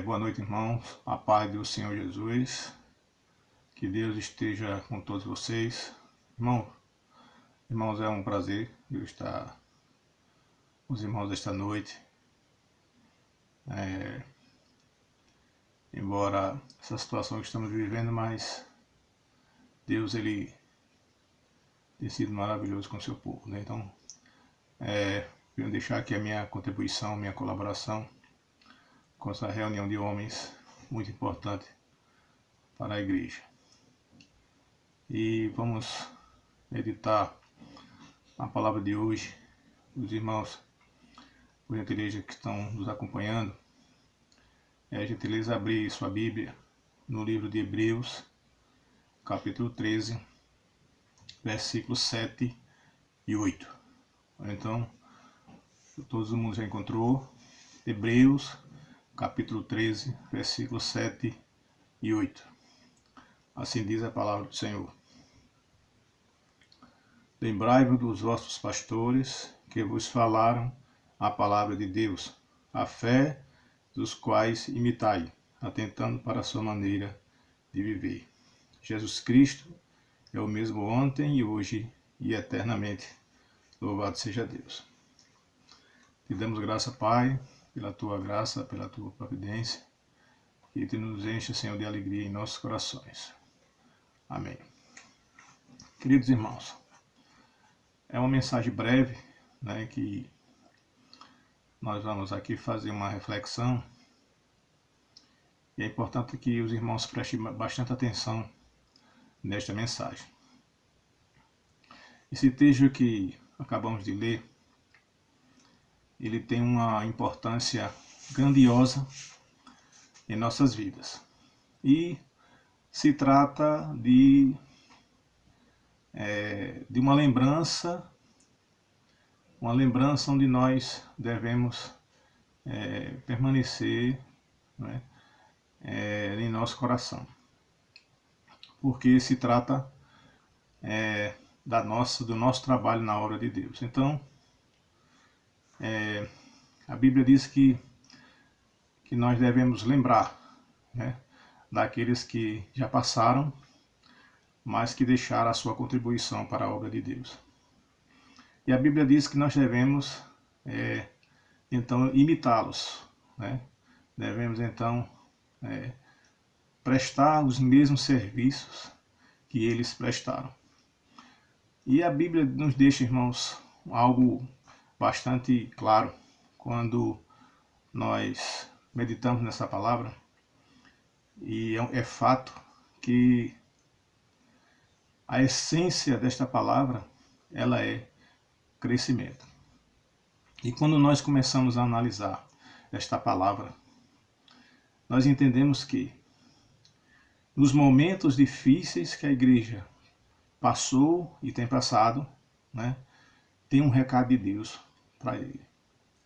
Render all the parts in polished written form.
Boa noite, irmãos. A paz do Senhor Jesus. Que Deus esteja com todos vocês. Irmãos, é um prazer eu estar com os irmãos esta noite. Embora essa situação que estamos vivendo, mas Deus, Ele tem sido maravilhoso com o seu povo, né? Então, venho deixar aqui a minha contribuição, minha colaboração com essa reunião de homens muito importante para a igreja. E vamos meditar a palavra de hoje. Os irmãos, por gentileza, que estão nos acompanhando, gentileza abrir sua Bíblia no livro de Hebreus, capítulo 13, versículos 7 e 8. Então, todo mundo já encontrou Hebreus, capítulo 13, versículos 7 e 8. Assim diz a palavra do Senhor. Lembrai-vos dos vossos pastores que vos falaram a palavra de Deus, a fé dos quais imitai, atentando para a sua maneira de viver. Jesus Cristo é o mesmo ontem e hoje e eternamente. Louvado seja Deus. Te damos graça, Pai, pela tua graça, pela tua providência, e te nos enche, Senhor, de alegria em nossos corações. Amém. Queridos irmãos, é uma mensagem breve, né, que nós vamos aqui fazer uma reflexão. E é importante que os irmãos prestem bastante atenção nesta mensagem. Esse texto que acabamos de ler, ele tem uma importância grandiosa em nossas vidas. E se trata de uma lembrança onde nós devemos permanecer, né, em nosso coração. Porque se trata do nosso trabalho na obra de Deus. Então, a Bíblia diz que nós devemos lembrar, né, daqueles que já passaram, mas que deixaram a sua contribuição para a obra de Deus. E a Bíblia diz que nós devemos, então, imitá-los, né? Devemos, então, prestar os mesmos serviços que eles prestaram. E a Bíblia nos deixa, irmãos, algo bastante claro quando nós meditamos nessa palavra. E é fato que a essência desta palavra, ela é crescimento. E quando nós começamos a analisar esta palavra, nós entendemos que nos momentos difíceis que a igreja passou e tem passado, né, tem um recado de Deus para ele,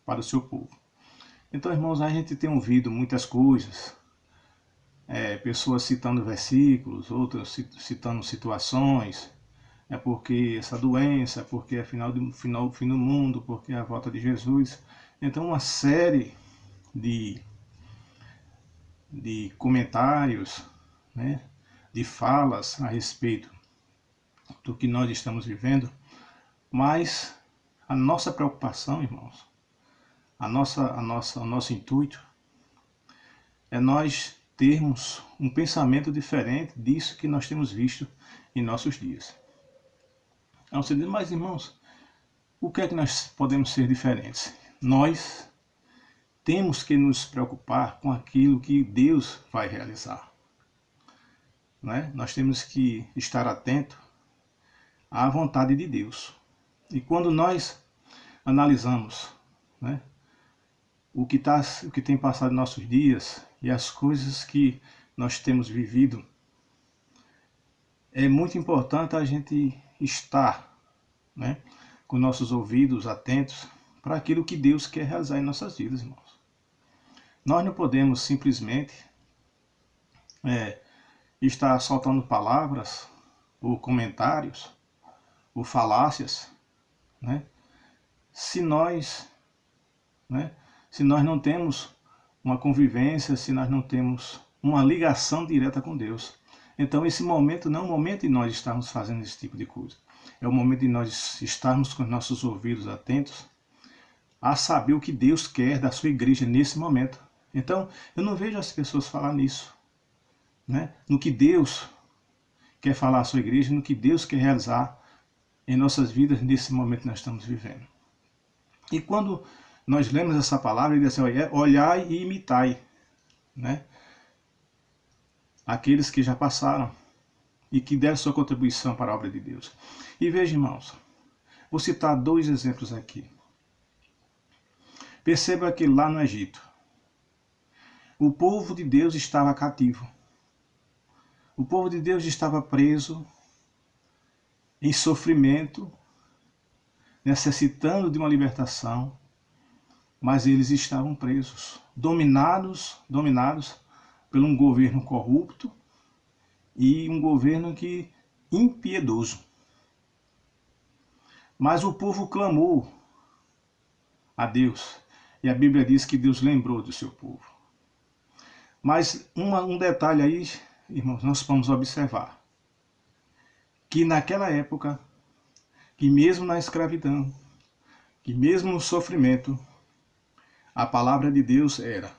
para o seu povo. Então, irmãos, a gente tem ouvido muitas coisas, pessoas citando versículos, outras citando situações, porque essa doença, porque é o fim do mundo, porque é a volta de Jesus. Então, uma série de comentários, né, de falas a respeito do que nós estamos vivendo, mas a nossa preocupação, irmãos, o nosso intuito é nós termos um pensamento diferente disso que nós temos visto em nossos dias. Então você diz, mas irmãos, o que é que nós podemos ser diferentes? Nós temos que nos preocupar com aquilo que Deus vai realizar, né? Nós temos que estar atento à vontade de Deus. E quando nós analisamos, né, o que tem passado em nossos dias e as coisas que nós temos vivido, é muito importante a gente estar, né, com nossos ouvidos atentos para aquilo que Deus quer realizar em nossas vidas, irmãos. Nós não podemos simplesmente estar soltando palavras ou comentários ou falácias, né, se nós não temos uma convivência se nós não temos uma ligação direta com Deus. Então esse momento não é o momento de nós estarmos fazendo esse tipo de coisa. É o momento de nós estarmos com os nossos ouvidos atentos a saber o que Deus quer da sua igreja nesse momento. Então eu não vejo as pessoas falar nisso, né? No que Deus quer falar à sua igreja, no que Deus quer realizar em nossas vidas nesse momento que nós estamos vivendo. E quando nós lemos essa palavra, ele diz assim, olhai e imitai, né? Aqueles que já passaram e que deram sua contribuição para a obra de Deus. E veja, irmãos, vou citar 2 exemplos aqui. Perceba que lá no Egito, o povo de Deus estava cativo. O povo de Deus estava preso, em sofrimento, necessitando de uma libertação, mas eles estavam presos, dominados por um governo corrupto e um governo impiedoso. Mas o povo clamou a Deus, e a Bíblia diz que Deus lembrou do seu povo. Mas um detalhe aí, irmãos, nós vamos observar, que naquela época, que mesmo na escravidão, que mesmo no sofrimento, a palavra de Deus era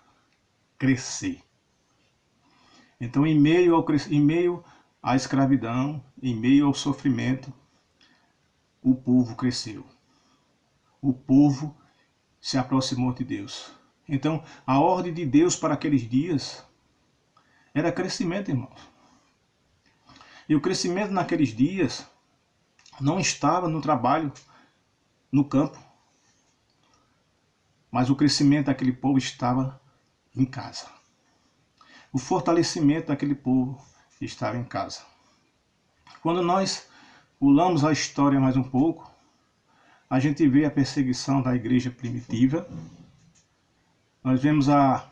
crescer. Então, em meio à escravidão, em meio ao sofrimento, o povo cresceu. O povo se aproximou de Deus. Então, a ordem de Deus para aqueles dias era crescimento, irmãos. E o crescimento naqueles dias não estava no trabalho, no campo, mas o crescimento daquele povo estava em casa. O fortalecimento daquele povo estava em casa. Quando nós pulamos a história mais um pouco, a gente vê a perseguição da igreja primitiva. Nós vemos a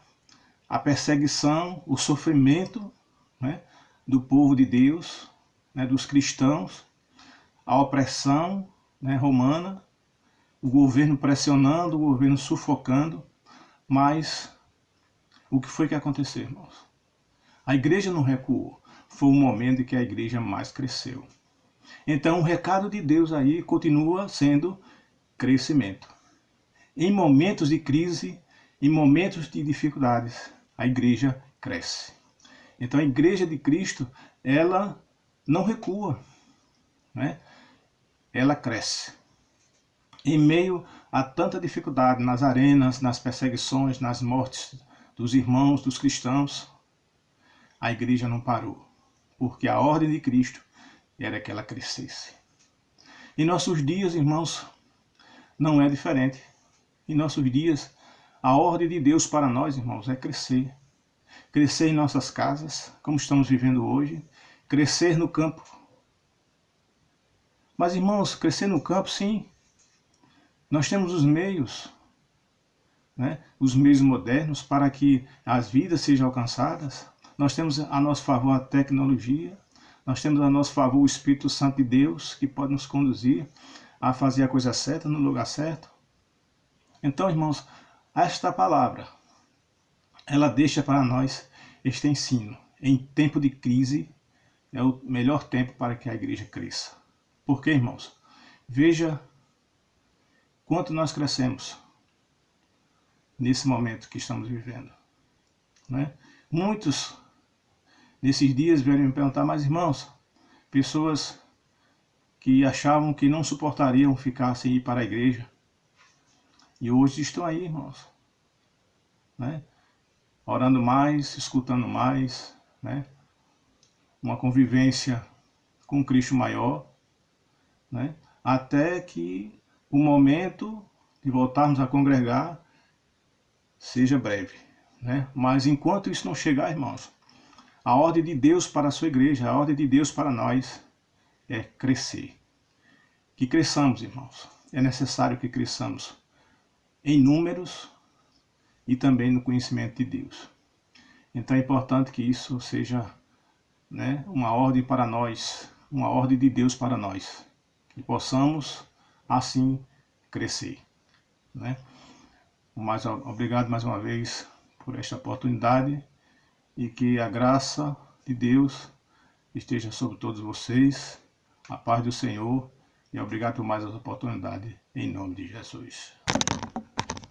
perseguição, o sofrimento, né, do povo de Deus, né, dos cristãos, a opressão, né, romana, o governo pressionando, o governo sufocando. Mas o que foi que aconteceu, irmãos? A igreja não recuou. Foi o momento em que a igreja mais cresceu. Então o recado de Deus aí continua sendo crescimento. Em momentos de crise, em momentos de dificuldades, a igreja cresce. Então a igreja de Cristo, ela não recua, né? Ela cresce. Em meio a tanta dificuldade nas arenas, nas perseguições, nas mortes dos irmãos, dos cristãos, a igreja não parou, porque a ordem de Cristo era que ela crescesse. Em nossos dias, irmãos, não é diferente. Em nossos dias, a ordem de Deus para nós, irmãos, é crescer. Crescer em nossas casas, como estamos vivendo hoje. Crescer no campo. Mas, irmãos, crescer no campo, sim. Nós temos os meios, né? Os meios modernos para que as vidas sejam alcançadas. Nós temos a nosso favor a tecnologia. Nós temos a nosso favor o Espírito Santo de Deus, que pode nos conduzir a fazer a coisa certa no lugar certo. Então, irmãos, esta palavra, ela deixa para nós este ensino. Em tempo de crise, é o melhor tempo para que a igreja cresça. Por quê, irmãos? Veja quanto nós crescemos nesse momento que estamos vivendo, né? Muitos nesses dias vieram me perguntar, mas irmãos, pessoas que achavam que não suportariam ficar sem ir para a igreja, e hoje estão aí, irmãos, né? Orando mais, escutando mais, né? Uma convivência com Cristo maior, né? Até que o momento de voltarmos a congregar seja breve, né? Mas enquanto isso não chegar, irmãos, a ordem de Deus para a sua igreja, a ordem de Deus para nós é crescer. Que cresçamos, irmãos. É necessário que cresçamos em números e também no conhecimento de Deus. Então é importante que isso seja, né, uma ordem para nós, uma ordem de Deus para nós, que possamos assim crescer, né? Obrigado mais uma vez por esta oportunidade e que a graça de Deus esteja sobre todos vocês, a paz do Senhor, e obrigado por mais essa oportunidade, em nome de Jesus.